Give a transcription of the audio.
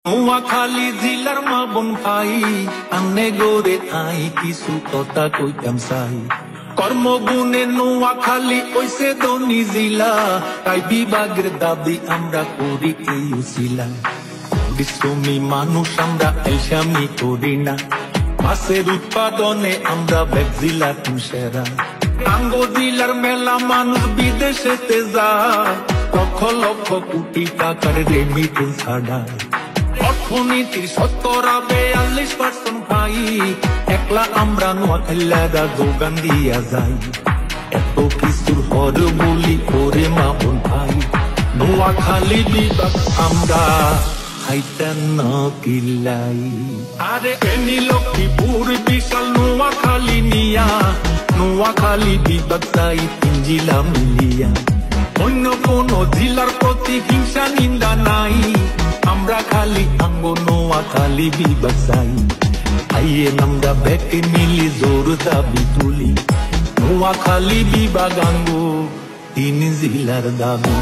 নোয়াখালী জিলার মা বোন ভাই আন্নে গোরে আই কিছু কথা কইতাম চাই কর্মগুণে নোয়াখালী ওইসে ধনী জিলা তাই বিভাগের দাবি আমরা করি এই উসিলা বিশ্রমী মানুষ আমরা এলসামি করি না মাছের উৎপাদনে আমরা বেগজিলা সেরা টাঙ্গো জিলার মেলা মানুষ বিদেশেতে যায় লক্ষ লক্ষ কোটি টাকার রেমিটেন্স ছাড়ায় অর্থনীতির 42% পাই একলা আমরা নোয়াখালীরা যোগান দিয়া যাই এত কিছুর পর বলি ওরে মা বোন ভাই নোয়াখালী বিভাগ আমরা হাইতেন না কিল্লাই আরে এনি লক্ষ্মীপুর বিশাল নোয়াখালী নিয়া নোয়াখালী বিভাগ চাই 3 জেলা মিলিয়া অন্য কোন জেলার প্রতি হিংসা নিন্দা নাই আমরা খালি আঙ্গ নোয়াখালী বিভাগ চাই আইয়ে আমরা ব্যাকে মিলি জোর দাবি তুলি নোয়াখালী বিভাগ আঙ্গ 3 জেলার দাবি